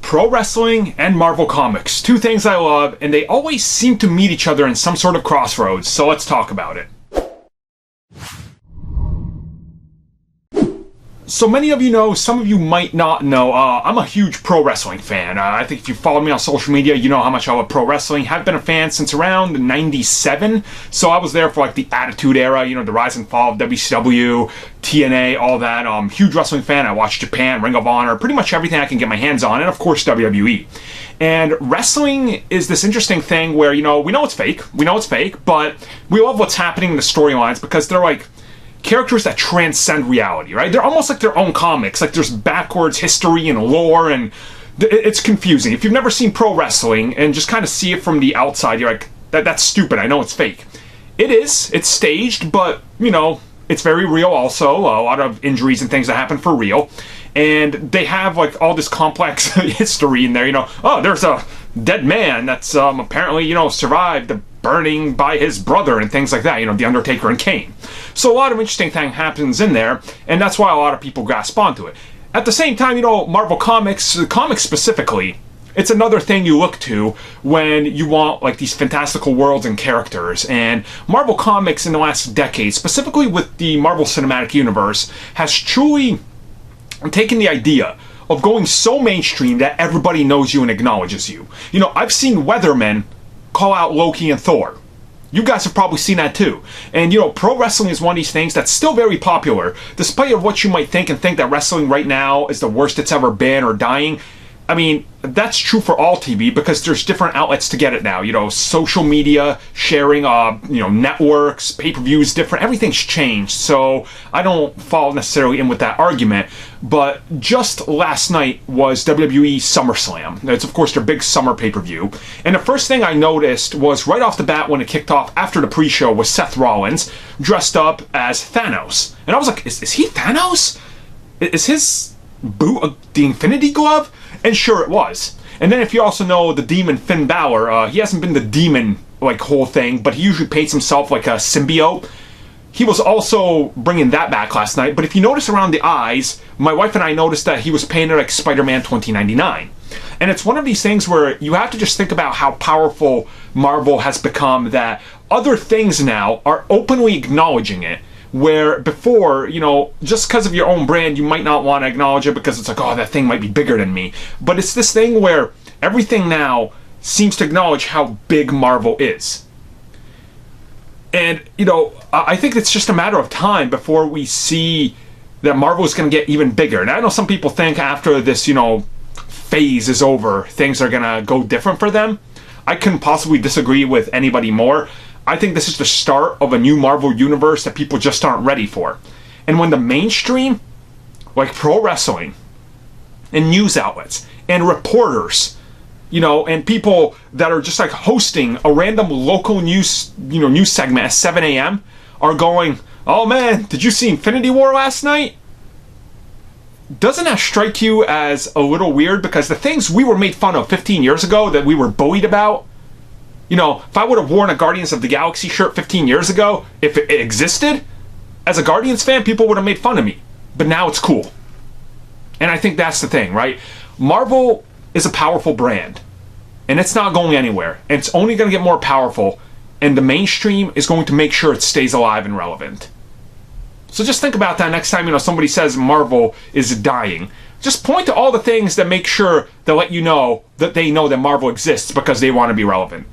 pro wrestling and Marvel Comics. Two things I love, and they always seem to meet each other in some sort of crossroads, so let's talk about it. So many of you know, some of you might not know, I'm a huge pro wrestling fan. I think if you follow me on social media, you know how much I love pro wrestling. Have been a fan since around '97, so I was there for like the Attitude Era, you know, the rise and fall of WCW, TNA, all that. Huge wrestling fan. I watch Japan, Ring of Honor, pretty much everything I can get my hands on, and of course WWE. And wrestling is this interesting thing where, you know, we know it's fake, but we love what's happening in the storylines because they're like characters that transcend reality, right? They're almost like their own comics. Like there's backwards history and lore, and it's confusing. If you've never seen pro wrestling and just kind of see it from the outside, you're like, that's stupid. I know it's fake. It is. It's staged, but, you know, it's very real also. A lot of injuries and things that happen for real. And they have like all this complex history in there, you know. Oh, there's a dead man that's apparently, you know, survived the burning by his brother and things like that, you know, The Undertaker and Kane. So a lot of interesting thing happens in there, and that's why a lot of people grasp onto it. At the same time, you know, Marvel Comics specifically, it's another thing you look to when you want like these fantastical worlds and characters. And Marvel Comics in the last decade, specifically with the Marvel Cinematic Universe, has truly taken the idea of going so mainstream that everybody knows you and acknowledges you. You know, I've seen weathermen call out Loki and Thor. You guys have probably seen that too. And you know, pro wrestling is one of these things that's still very popular, despite of what you might think and think that wrestling right now is the worst it's ever been or dying. I mean, that's true for all TV because there's different outlets to get it now. You know, social media, sharing, you know, networks, pay-per-views, different, everything's changed. So I don't fall necessarily in with that argument. But just last night was WWE SummerSlam. It's, of course, their big summer pay-per-view. And the first thing I noticed was right off the bat when it kicked off after the pre-show was Seth Rollins dressed up as Thanos. And I was like, is he Thanos? Is his boot the Infinity Glove? And sure it was. And then if you also know the demon Finn Balor, he hasn't been the demon like whole thing, but he usually paints himself like a symbiote. He was also bringing that back last night, but if you notice around the eyes, my wife and I noticed that he was painted like Spider-Man 2099. And it's one of these things where you have to just think about how powerful Marvel has become, that other things now are openly acknowledging it. Where before, you know, just because of your own brand, you might not want to acknowledge it because it's like, oh, that thing might be bigger than me. But it's this thing where everything now seems to acknowledge how big Marvel is. And, you know, I think it's just a matter of time before we see that Marvel is going to get even bigger. And I know some people think after this, you know, phase is over, things are going to go different for them. I couldn't possibly disagree with anybody more. I think this is the start of a new Marvel universe that people just aren't ready for. And when the mainstream, like pro wrestling, and news outlets, and reporters, you know, and people that are just like hosting a random local news, you know, news segment at 7 a.m. are going, oh man, did you see Infinity War last night? Doesn't that strike you as a little weird? Because the things we were made fun of 15 years ago that we were bullied about, you know, if I would have worn a Guardians of the Galaxy shirt 15 years ago, if it existed, as a Guardians fan, people would have made fun of me. But now it's cool. And I think that's the thing, right? Marvel is a powerful brand. And it's not going anywhere. And it's only going to get more powerful. And the mainstream is going to make sure it stays alive and relevant. So just think about that next time, you know, somebody says Marvel is dying. Just point to all the things that make sure they let you know that they know that Marvel exists because they want to be relevant.